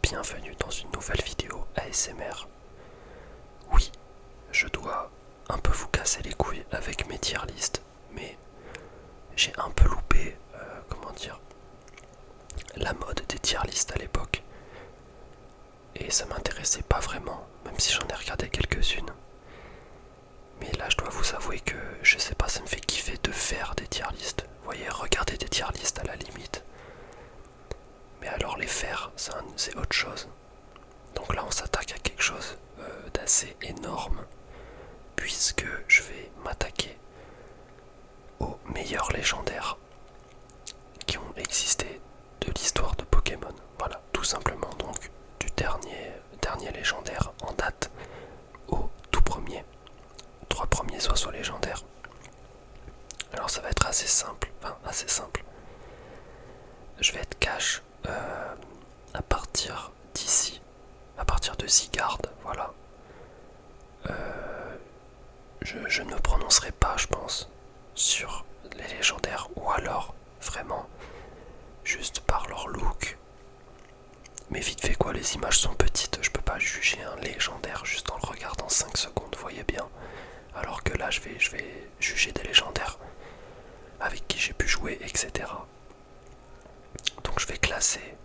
bienvenue dans une nouvelle vidéo ASMR. Oui, je dois un peu vous casser les couilles avec mes tier lists, mais j'ai un peu loupé, la mode des tier lists à l'époque. Et ça m'intéressait pas vraiment, même si j'en ai regardé quelques-unes. Mais là, je dois vous avouer que, je sais pas, ça me fait kiffer de faire des tier lists. Vous voyez, regarder des tier lists à la limite. Mais alors les faire, c'est autre chose. Donc là, on s'attaque à quelque chose d'assez énorme, puisque je vais m'attaquer aux meilleurs légendaires qui ont existé de l'histoire de Pokémon. Voilà, tout simplement donc du dernier légendaire en date au tout premier. 3 premiers oiseaux légendaires. Alors ça va être assez simple, Je vais être cash à partir d'ici, à partir de Zygarde, voilà. Je ne me prononcerai pas, je pense, sur les légendaires, ou alors, vraiment, juste par leur look. Mais vite fait quoi, les images sont petites, je peux pas juger un légendaire juste en le regardant 5 secondes, vous voyez bien. Alors que là, je vais juger des légendaires avec qui j'ai pu jouer, etc. Donc je vais classer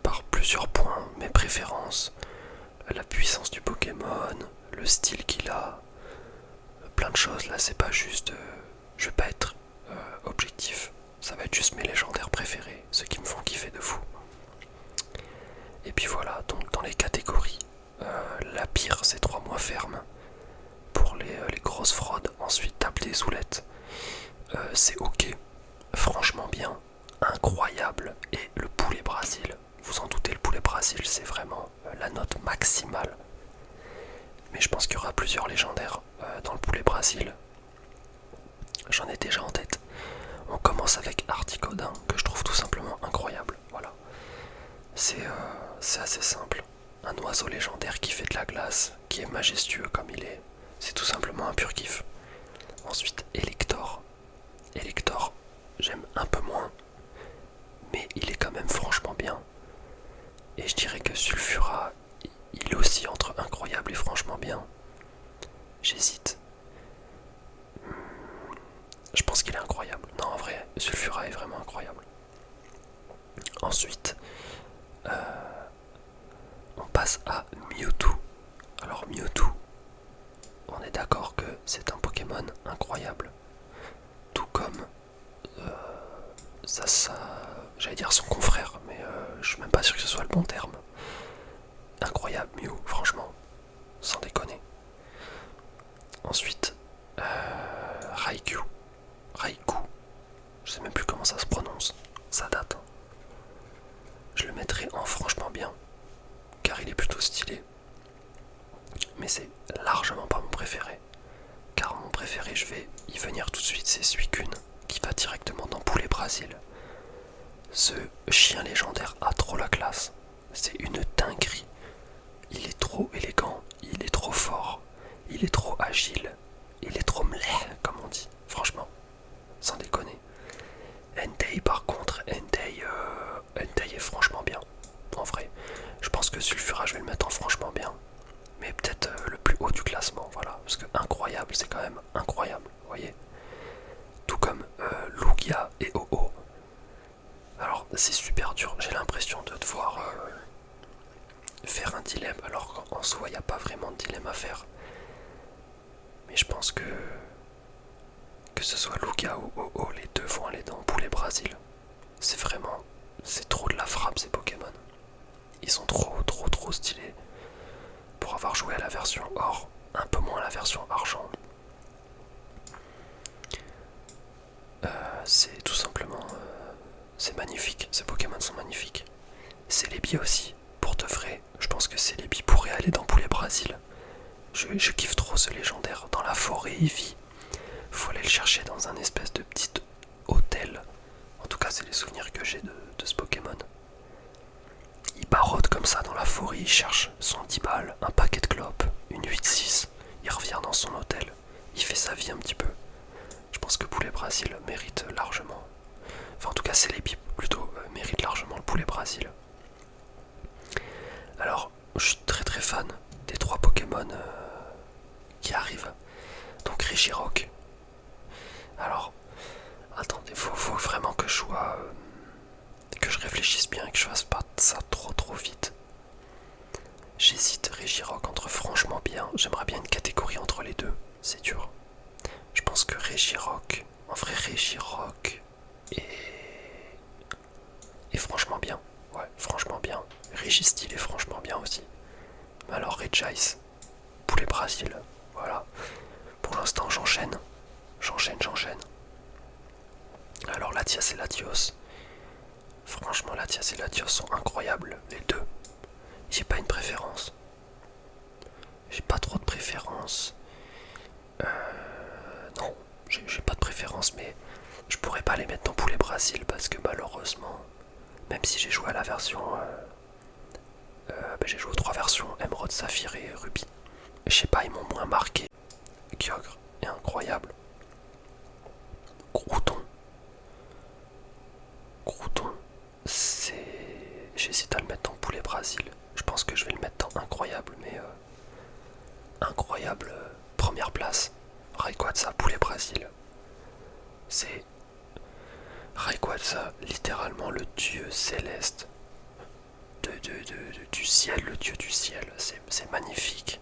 par plusieurs points mes préférences, la puissance du Pokémon, le style qu'il a, plein de choses. Là, c'est pas juste. Je vais pas être objectif. Ça va être juste mes légendaires préférés, ceux qui me font kiffer de fou. Et puis voilà, donc dans les catégories, la pire c'est 3 mois ferme pour les grosses fraudes. Ensuite, table des oulettes, c'est ok, franchement bien, incroyable. Et le poulet Brésil, vous en doutez, le poulet Brésil c'est vraiment la note maximale. Mais je pense qu'il y aura plusieurs légendaires dans le poulet Brésil. J'en ai déjà en tête. On commence avec Articodin, que je trouve tout simplement incroyable. Voilà. C'est assez simple. Un oiseau légendaire qui fait de la glace, qui est majestueux comme il est. C'est tout simplement un pur kiff. Ensuite, Elector. Elector, j'aime un peu moins, mais il est quand même franchement bien. Et je dirais que Sulfura, il est aussi entre incroyable et franchement bien. J'hésite. Je pense qu'il est incroyable. Non, en vrai, Sulfura est vraiment incroyable. Ensuite, on passe à Mewtwo. Alors Mewtwo, on est d'accord que c'est un Pokémon incroyable. Tout comme j'allais dire son confrère, mais je suis même pas sûr que ce soit le bon terme. Incroyable Mew, franchement, sans déconner. Ensuite, Raikou. Je sais même plus comment ça se prononce, ça date. Je le mettrai en franchement bien, car il est plutôt stylé. Mais c'est largement pas mon préféré. Car mon préféré, je vais y venir tout de suite, c'est Suicune, qui va directement dans Poulet Brésil. Ce chien légendaire a trop la classe. C'est une dinguerie. Il est trop élégant, il est trop fort, il est trop agile, il est trop mleh, comme on dit. Franchement, sans déconner. Entei par contre, Entei est franchement bien. En vrai, je pense que Sulfura, je vais le mettre en franchement bien. Mais peut-être le plus haut du classement, voilà. Parce que incroyable, c'est quand même incroyable, vous voyez. Tout comme Lugia et Oh-Oh. Alors, c'est super dur, j'ai l'impression de devoir faire un dilemme, alors qu'en soi, il n'y a pas vraiment de dilemme à faire. Mais je pense que ce soit Lugia ou Oh-Oh, les deux vont aller dans Poulet Brésil. C'est trop de la frappe, ces Pokémon. Ils sont trop stylés. Pour avoir joué à la version or, un peu moins à la version argent. C'est tout simplement... c'est magnifique, ces Pokémon sont magnifiques. Celebi aussi, pour de vrai, je pense que Celebi pourrait aller dans Poulet Brésil. Je kiffe trop ce légendaire, dans la forêt il vit. Faut aller le chercher dans un espèce de petit hôtel. En tout cas, c'est les souvenirs que j'ai de ce Pokémon. Il barode comme ça dans la forêt, il cherche son 10 balles, un paquet de clopes, une 8-6. Il revient dans son hôtel, il fait sa vie un petit peu. Je pense que Poulet Brésil mérite largement. Enfin, en tout cas, Celebi plutôt mérite largement le Poulet Brésil. je réfléchisse bien et que je fasse pas ça trop vite. J'hésite Régirock entre franchement bien, j'aimerais bien une catégorie entre les deux, c'est dur. Je pense que Régirock, en vrai Régirock et franchement bien. Ouais, franchement bien. Régistyle est franchement bien aussi. Mais alors Regice, Poulet Brasil, voilà. Pour l'instant j'enchaîne. J'enchaîne. Alors Latias et Latios. Franchement Latias et Latios sont incroyables, les deux. J'ai pas une préférence. J'ai pas trop de préférence. Non, j'ai pas de préférence, mais je pourrais pas les mettre dans Poulet Brasil parce que malheureusement, même si j'ai joué à la version... j'ai joué aux 3 versions, Emerald, Saphir et Ruby. Je sais pas, ils m'ont moins marqué. Kyogre est incroyable. Crouton, c'est... J'hésite à le mettre dans Poulet Brasil. Je pense que je vais le mettre dans incroyable, mais... incroyable, première place. Rayquaza, Poulet Brasil. C'est... Rayquaza, littéralement le dieu céleste du ciel, le dieu du ciel. C'est magnifique.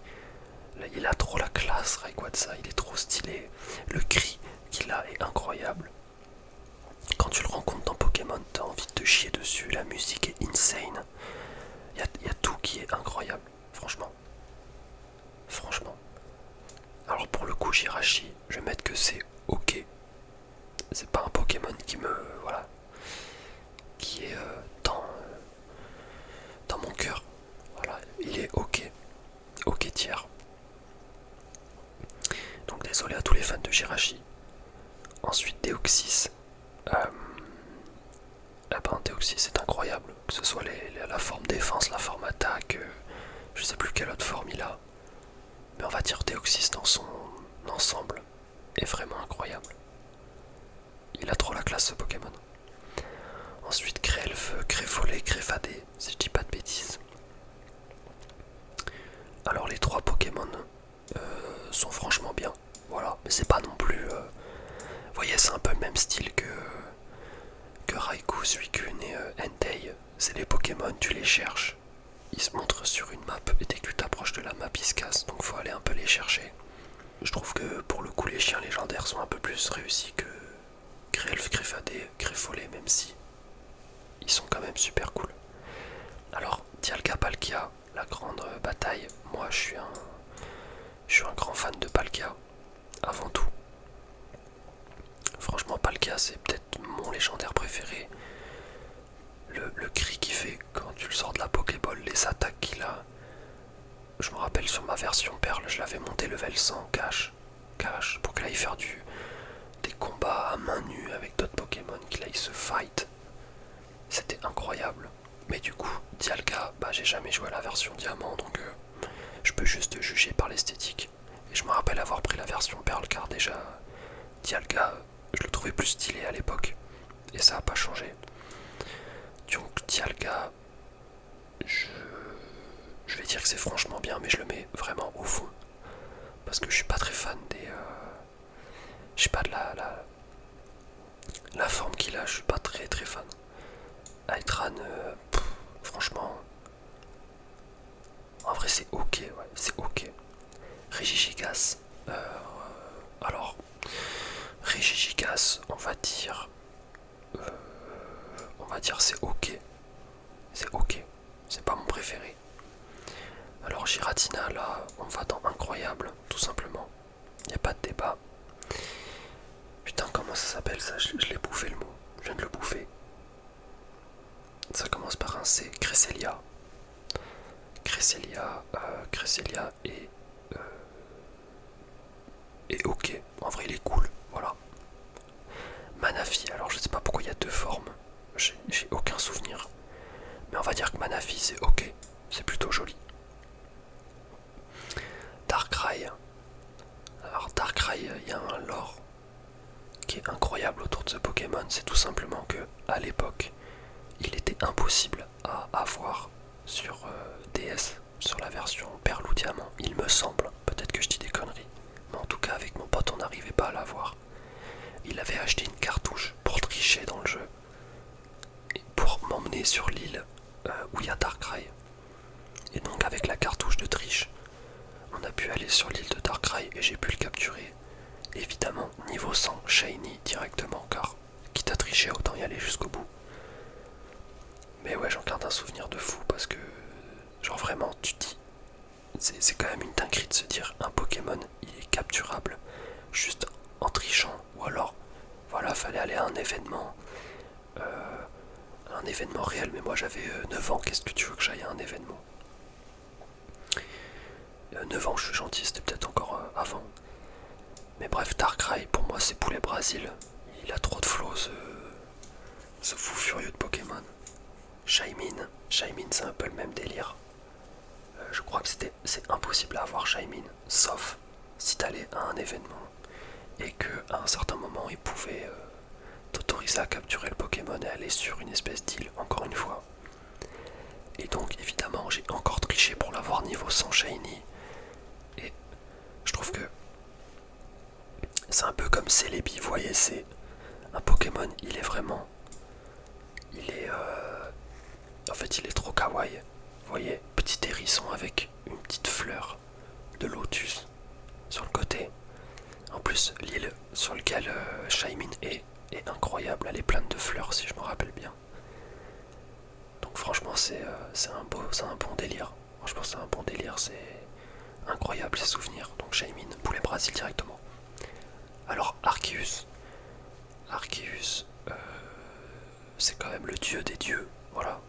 Il a trop la classe, Rayquaza, il est trop stylé. Le cri qu'il a est incroyable. Quand tu le rencontres dans Pokémon, t'as envie de te chier dessus. La musique est insane. Il y a tout qui est incroyable, franchement. Alors pour le coup, Jirachi, je vais mettre que c'est ok. C'est pas un Pokémon qui me... voilà. Qui est dans mon cœur. Voilà, il est ok. Ok tiers. Donc désolé à tous les fans de Jirachi. Ensuite Deoxys. Deoxys c'est incroyable. Que ce soit la forme défense, la forme attaque, je sais plus quelle autre forme il a. Mais on va dire Deoxys dans son ensemble est vraiment incroyable. Il a trop la classe ce Pokémon. Ensuite Grelf, Créfollet, Créfadé, si je dis pas de bêtises. Alors les 3 Pokémon sont franchement bien. Voilà, mais c'est pas non plus... vous voyez, c'est un peu le même style que Raikou, Suicune et Entei. C'est les Pokémon, tu les cherches. Ils se montrent sur une map et dès que tu t'approches de la map, ils se cassent. Donc faut aller un peu les chercher. Je trouve que pour le coup, les chiens légendaires sont un peu plus réussis que Grelf, Créfadé, Créfollet, même si ils sont quand même super cool. Alors, Dialga Palkia, la grande bataille. Moi, je suis un grand fan de Palkia, avant tout. Franchement, Palkia, c'est peut-être mon légendaire préféré. Le cri qu'il fait quand tu le sors de la Pokéball, les attaques qu'il a. Je me rappelle sur ma version Perle, je l'avais monté level 100 cash, pour qu'il aille faire des combats à main nue avec d'autres Pokémon, qu'il aille se fight. C'était incroyable. Mais du coup, Dialga, j'ai jamais joué à la version Diamant, donc je peux juste juger par l'esthétique. Et je me rappelle avoir pris la version Perle, car déjà, Dialga, je le trouvais plus stylé à l'époque. Et ça a pas changé. Donc Dialga, je vais dire que c'est franchement bien, mais je le mets vraiment au fond. Parce que je suis pas très fan des... je sais pas de la forme qu'il a, je suis pas très fan. Aitran, franchement... En vrai c'est ok, ouais, c'est ok. Regigigas, alors... Regigigas, on va dire c'est ok. C'est ok, c'est pas mon préféré. Alors Giratina, là, on va dans incroyable, tout simplement. Y a pas de débat. Putain, comment ça s'appelle ça? Je l'ai bouffé le mot. Je viens de le bouffer. Ça commence par un C. Cresselia. Cresselia est ok. En vrai, il est cool. Voilà. Manafi, alors je sais pas pourquoi il y a 2 formes. J'ai aucun souvenir. Mais on va dire que Manafi, c'est ok. C'est plutôt joli. Darkrai. Alors Darkrai, il y a un lore qui est incroyable autour de ce Pokémon. C'est tout simplement que à l'époque, il était impossible à avoir sur DS, sur la version Perle ou Diamant, il me semble. Peut-être que je dis des conneries. Mais en tout cas, avec mon pote, on n'arrivait pas à l'avoir. Il avait acheté une cartouche pour tricher dans le jeu. Et pour m'emmener est sur l'île où il y a Darkrai. Et donc avec la cartouche de triche, on a pu aller sur l'île de Darkrai et j'ai pu le capturer. Évidemment, niveau 100, Shiny directement, car quitte à tricher, autant y aller jusqu'au bout. Mais ouais, j'en garde un souvenir de fou parce que, genre vraiment, tu te dis, c'est quand même une dinguerie de se dire un Pokémon, il est capturable juste en trichant, ou alors, voilà, fallait aller à un événement réel, mais moi j'avais 9 ans, qu'est-ce que tu veux que j'aille à un événement 9 ans, je suis gentil, c'était peut-être encore avant. Mais bref, Darkrai, pour moi, c'est Poulet Brasil. Il a trop de flow, ce fou furieux de Pokémon. Shaymin, c'est un peu le même délire. Je crois que c'est impossible à avoir Shaymin, sauf si t'allais à un événement et qu'à un certain moment, il pouvait t'autoriser à capturer le Pokémon et aller sur une espèce d'île, encore une fois. Et donc, évidemment, j'ai encore triché pour l'avoir niveau 100 Shiny. Et je trouve que c'est un peu comme Celebi, vous voyez, c'est un Pokémon, il est vraiment... Il est... En fait, il est trop kawaii. Vous voyez, petit hérisson avec une petite fleur de lotus sur le côté. En plus, l'île sur laquelle Shaymin est incroyable, elle est pleine de fleurs si je me rappelle bien. Donc franchement, c'est un bon délire. Franchement, c'est un bon délire, c'est incroyable ces souvenirs. Donc Shaymin, Poulet Brasil directement. Alors Arceus, c'est quand même le dieu des dieux, voilà.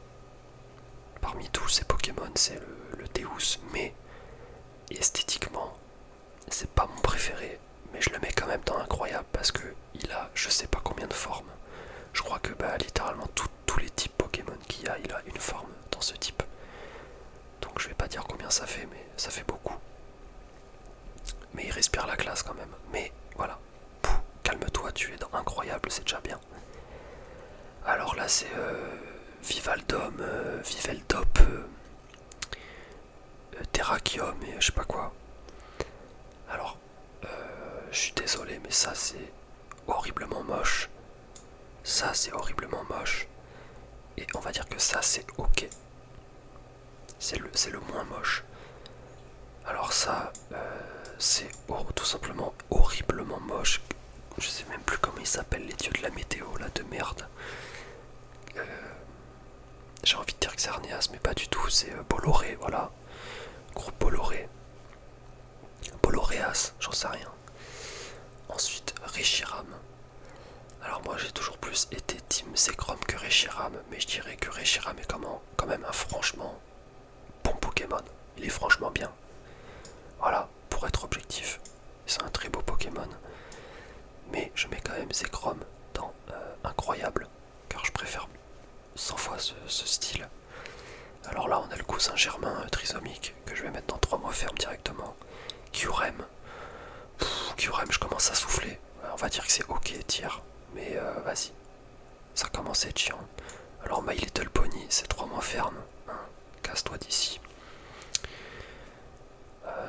Parmi tous ces Pokémon, c'est le Deus, mais esthétiquement, c'est pas mon préféré, mais je le mets quand même dans incroyable parce que il a je sais pas combien de formes. Je crois que littéralement tous les types Pokémon qu'il y a, il a une forme dans ce type. Donc je vais pas dire combien ça fait, mais ça fait beaucoup. Mais il respire la classe quand même. Mais voilà, calme-toi, tu es dans incroyable, c'est déjà bien. Alors là c'est Vivaldom, Viveldop, Terrakium et je sais pas quoi. Alors, je suis désolé, mais ça c'est horriblement moche. Ça c'est horriblement moche. Et on va dire que ça c'est ok. C'est le moins moche. Alors ça, c'est tout simplement horriblement moche. Je sais même plus comment ils s'appellent les dieux de la météo là de merde. J'ai envie de dire que c'est Xerneas, mais pas du tout, c'est Bolloré, voilà. Groupe Bolloré. Bolloreas, j'en sais rien. Ensuite, Reshiram. Alors moi j'ai toujours plus été Team Zekrom que Reshiram, mais je dirais que Reshiram est quand même un franchement bon Pokémon. Il est franchement bien. Voilà, pour être objectif. C'est un très beau Pokémon. Mais je mets quand même Zekrom dans incroyable, car je préfère 100 fois ce style. Alors là on a le cousin germain trisomique que je vais mettre dans 3 mois ferme directement. Kyurem. Kyurem, je commence à souffler. On va dire que c'est ok tiers, mais vas-y. Ça commence à être chiant. Alors My Little Pony, c'est 3 mois ferme. Hein, casse-toi d'ici.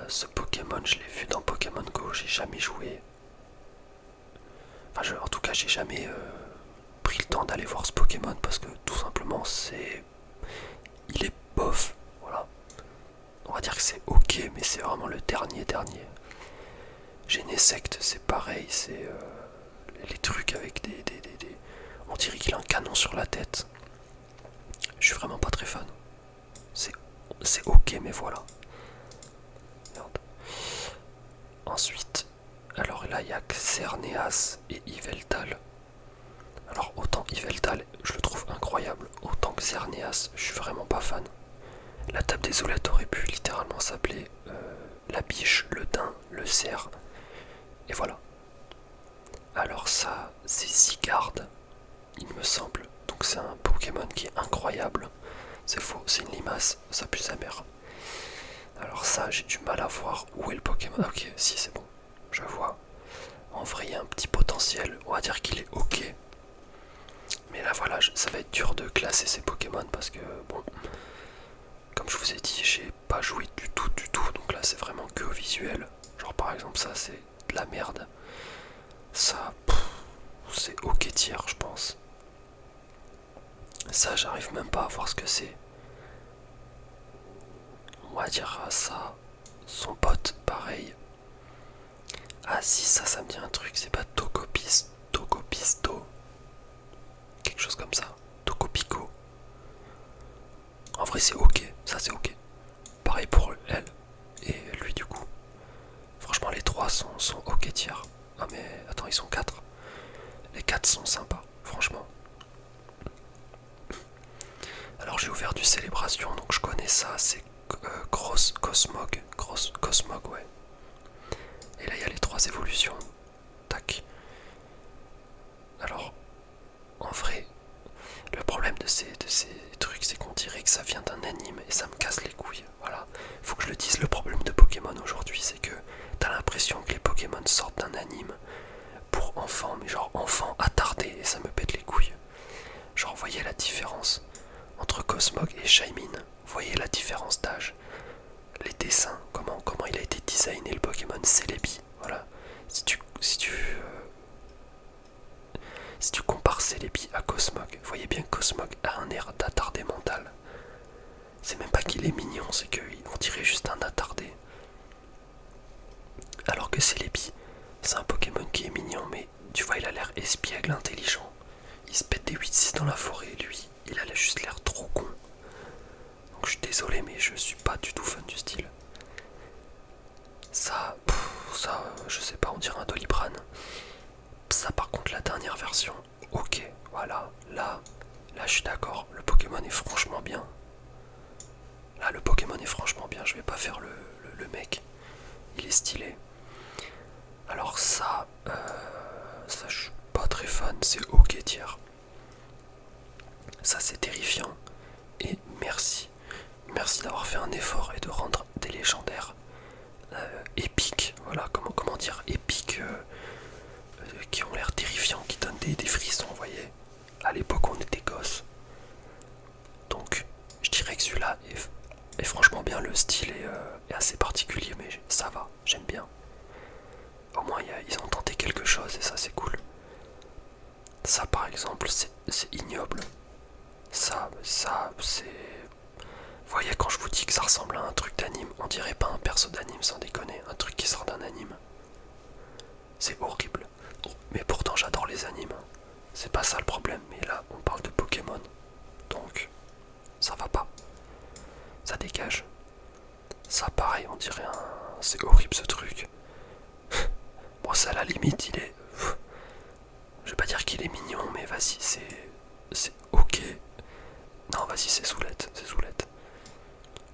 Ce Pokémon, je l'ai vu dans Pokémon Go, j'ai jamais joué. Enfin, en tout cas, j'ai jamais pris le temps d'aller voir ce Pokémon parce que tout simplement, il est bof. Voilà. On va dire que c'est ok, mais c'est vraiment le dernier. Genesect, c'est pareil, c'est les trucs avec des... On dirait qu'il a un canon sur la tête. Je suis vraiment pas très fan. C'est ok, mais voilà. Merde. Ensuite, alors là, il y a Xerneas et Yveltal. Alors, autant Yveltal, je le trouve incroyable, autant que Xerneas, je suis vraiment pas fan. La table des oulettes aurait pu littéralement s'appeler la biche, le daim, le cerf. Et voilà. Alors ça, c'est Zygarde, il me semble. Donc c'est un Pokémon qui est incroyable. C'est faux, c'est une limace, ça pue sa mère. Alors ça, j'ai du mal à voir où est le Pokémon. Ok, si c'est bon, je vois. En vrai, il y a un petit potentiel, on va dire qu'il est ok. Mais là voilà, ça va être dur de classer ces Pokémon parce que bon, comme je vous ai dit, j'ai pas joué du tout. Donc là c'est vraiment que au visuel. Genre par exemple ça c'est de la merde. Ça, c'est ok tiers je pense. Ça, j'arrive même pas à voir ce que c'est. On va dire ça. Son pote, pareil. Ah si, ça me dit un truc, c'est pas Tocopisto. Quelque chose comme ça. Tocopico. En vrai, c'est ok. Ça, c'est ok. Pareil pour elle et lui, du coup. Franchement, les trois sont ok tiers. Ah, mais attends, ils sont quatre. Les quatre sont sympas, franchement. Alors, j'ai ouvert du Célébration, donc je connais ça. C'est Gross Cosmog. Gross Cosmog, ouais. Et là, il y a les trois évolutions. Tac. Alors, en vrai, le problème de ces trucs, c'est qu'on dirait que ça vient d'un anime et ça me casse les couilles. Voilà. Faut que je le dise, le problème de Pokémon aujourd'hui, c'est que t'as l'impression que les Pokémon sortent d'un anime pour enfants, mais genre enfants attardés, et ça me pète les couilles. Genre, voyez la différence entre Cosmog et Shaymin. Voyez la différence d'âge. Les dessins, comment il a été designé le Pokémon Celebi. Voilà. Si tu compares Celebi à Cosmog, voyez bien que Cosmog a un air d'attardé mental. C'est même pas qu'il est mignon, c'est qu'on dirait juste un attardé. Alors que Celebi, c'est un Pokémon qui est mignon, mais tu vois, il a l'air espiègle, intelligent. Il se pète des 8-6 dans la forêt, lui, il a juste l'air trop con. Donc je suis désolé, mais je suis pas du tout fan du style. Ça, je sais pas, on dirait un Doliprane. Ça, par contre, la dernière version, ok, voilà, là, je suis d'accord, le Pokémon est franchement bien. Là, le Pokémon est franchement bien, je vais pas faire le mec, il est stylé. Alors ça je suis pas très fan, c'est ok tiers. Ça c'est terrifiant, et merci d'avoir fait un effort et de rendre des légendaires épiques, voilà, comment dire, épiques, qui ont l'air terrifiants, qui donnent des frissons, vous voyez. À l'époque on était gosses. Donc je dirais que celui-là est franchement bien, le style est assez particulier, mais ça va, j'aime bien. Au moins ils ont tenté quelque chose et ça c'est cool. Ça par exemple c'est ignoble. Ça c'est... Vous voyez quand je vous dis que ça ressemble à un truc d'anime, on dirait pas un perso d'anime sans déconner, un truc qui sort d'un anime. C'est horrible. Mais pourtant j'adore les animes. C'est pas ça le problème, mais là on parle de Pokémon. Donc ça va pas. Ça dégage. Ça pareil, on dirait un... C'est horrible ce truc. Bon ça à la limite il est... Je vais pas dire qu'il est mignon, mais vas-y c'est ok. Non vas-y c'est Soulette.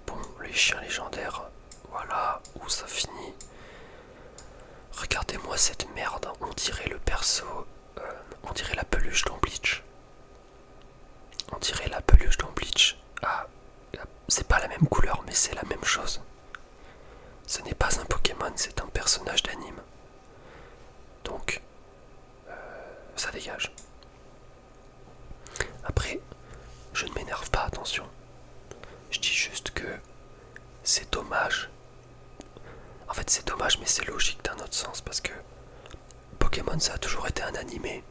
Bon, les chiens légendaires, voilà où ça finit. Regardez-moi cette merde, on dirait le perso, on dirait la peluche dans Bleach. Ah, c'est pas la même couleur, mais c'est la même chose. Ce n'est pas un Pokémon, c'est un personnage d'anime. Donc, ça dégage. Après, je ne m'énerve pas, attention. Je dis juste que c'est dommage. En fait, c'est dommage, mais c'est logique d'un autre sens parce que Pokémon, ça a toujours été un animé.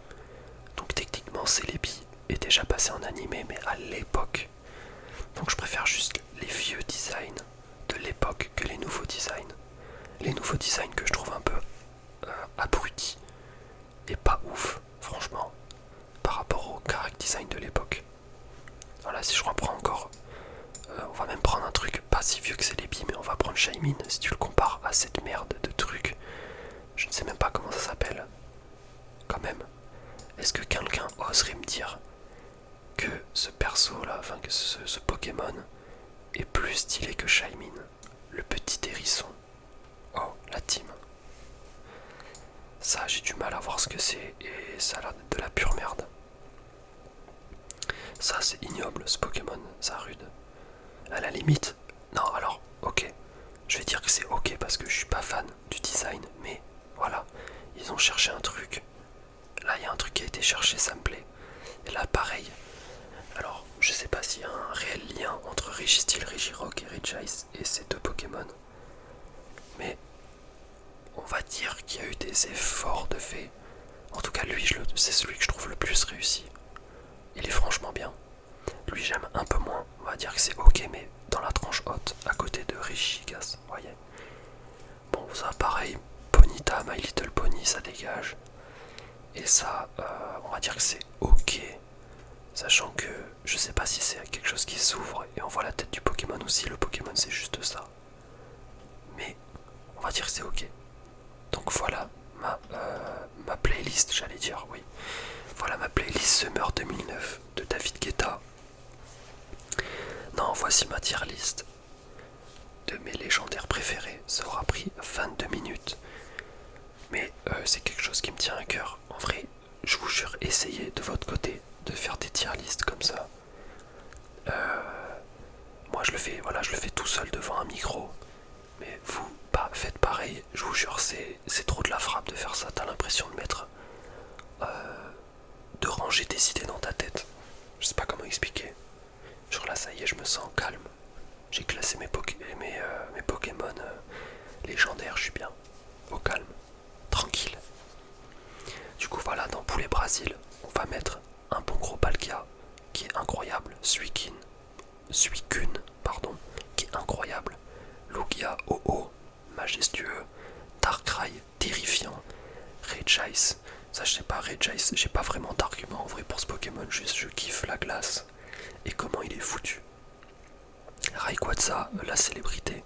Donc, techniquement, Celebi est déjà passé en animé, mais à l'époque. Donc, je préfère juste les vieux designs de l'époque que les nouveaux designs. Les nouveaux designs que je trouve un peu abrutis et pas ouf, franchement, par rapport au character design de l'époque. Voilà, si je reprends encore, on va même prendre un truc pas si vieux que Celebi, mais on va prendre Shaymin. Si tu le compares à cette merde de truc, je ne sais même pas comment ça s'appelle. Quand même, est-ce que quelqu'un oserait me dire que ce perso là, enfin que ce Pokémon est plus stylé que Shaymin, le petit hérisson? Oh, la team. Ça, j'ai du mal à voir ce que c'est et ça a l'air d'être de la pure merde. Ça, c'est ignoble ce Pokémon, ça rude. À la limite, non, alors, ok. Je vais dire que c'est ok parce que je suis pas fan du design, mais voilà, ils ont cherché un truc. Là, il y a un truc qui a été cherché, ça me plaît. Et là, pareil. Alors, je sais pas s'il y a un réel lien entre Registeel, Regirock et Regice et ces deux Pokémon. Mais on va dire qu'il y a eu des efforts de fait. En tout cas, lui, c'est celui que je trouve le plus réussi. Il est franchement bien. lui j'aime un peu moins. On va dire que c'est ok, mais dans la tranche haute, à côté de Rishigas, vous voyez. Bon, ça pareil, Ponyta, My Little Pony, ça dégage. Et ça, on va dire que c'est ok. Sachant que je sais pas si c'est quelque chose qui s'ouvre et on voit la tête du Pokémon aussi. Le Pokémon c'est juste ça. Mais on va dire que c'est ok. Donc voilà ma playlist, j'allais dire, oui. Voilà ma playlist Summer 2009 de David Guetta. Non, voici ma tier list de mes légendaires préférés. Ça aura pris 22 minutes. Mais c'est quelque chose qui me tient à cœur. En vrai, je vous jure, essayez de votre côté de faire des tier lists comme ça. Moi je le fais, voilà, je le fais tout seul devant un micro. Mais vous, faites pareil, je vous jure, c'est trop de la frappe de faire ça. T'as l'impression de mettre... de ranger des idées dans ta tête. Je sais pas comment expliquer. Genre là, ça y est, je me sens calme. J'ai classé mes Pokémon légendaires, je suis bien. Au calme. Tranquille. Du coup, voilà, dans Poulet Brasil, on va mettre un bon gros Palkia qui est incroyable. Suicune, pardon, qui est incroyable. Lugia, Oh, majestueux. Darkrai, terrifiant. Regice, ça je sais pas, Regice, j'ai pas vraiment d'argument en vrai pour ce Pokémon, juste je kiffe la glace et comment il est foutu. Rayquaza, la célébrité.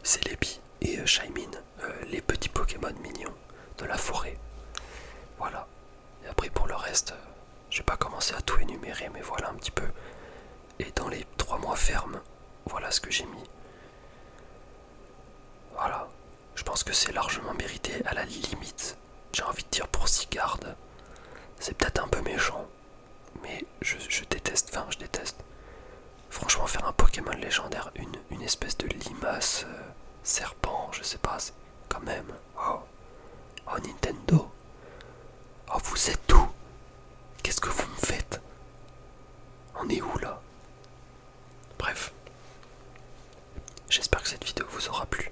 Celebi et Shaymin, les petits Pokémon mignons de la forêt. Voilà. Et après pour le reste, je vais pas commencer à tout énumérer, mais voilà un petit peu. Et dans les 3 mois fermes, voilà ce que j'ai mis. Voilà. Je pense que c'est largement mérité, à la limite. J'ai envie de dire pour Sigarde. C'est peut-être un peu méchant, mais je déteste, enfin je déteste. Franchement, faire un Pokémon légendaire, une espèce de limace, serpent, je sais pas, quand même. Oh Nintendo. Oh, vous êtes où? Qu'est-ce que vous me faites? On est où là? Bref. J'espère que cette vidéo vous aura plu.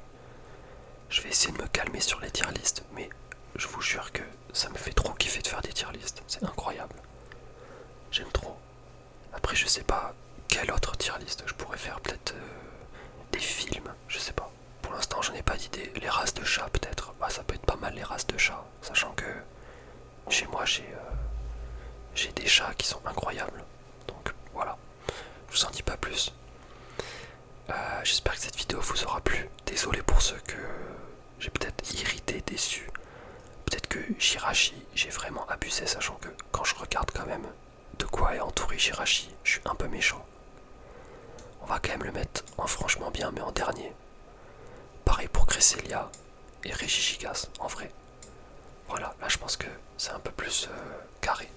Je vais essayer de me calmer sur les tier lists, mais je vous jure que ça me fait trop kiffer de faire des tier lists. C'est incroyable. J'aime trop. Après, je sais pas quelle autre tier list je pourrais faire. Peut-être des films, je sais pas. Pour l'instant, j'en ai pas d'idée. Les races de chats, peut-être. Bah, ça peut être pas mal les races de chats. Sachant que chez moi, j'ai des chats qui sont incroyables. Donc voilà. Je vous en dis pas plus. J'espère que cette vidéo vous aura plu. Désolé pour ceux que j'ai peut-être irrité, déçu. Peut-être que Jirachi, j'ai vraiment abusé, sachant que quand je regarde quand même de quoi est entouré Jirachi, je suis un peu méchant. On va quand même le mettre en franchement bien, mais en dernier. Pareil pour Cresselia et Regigigas, en vrai. Voilà, là je pense que c'est un peu plus carré.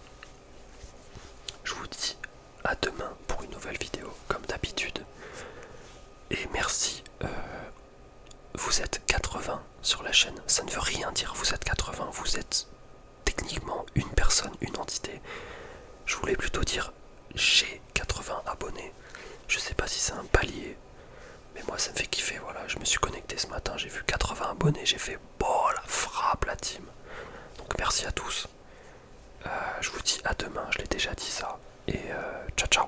Je vous dis à demain pour une nouvelle vidéo, comme d'habitude. Et merci. Vous êtes 80 sur la chaîne. Ça ne veut rien dire, vous êtes 80. Vous êtes techniquement une personne, une entité. Je voulais plutôt dire j'ai 80 abonnés. Je sais pas si c'est un palier, mais moi ça me fait kiffer. Voilà, je me suis connecté ce matin, j'ai vu 80 abonnés, j'ai fait bon la frappe la team. Donc merci à tous. Je vous dis à demain, je l'ai déjà dit ça. Et ciao ciao.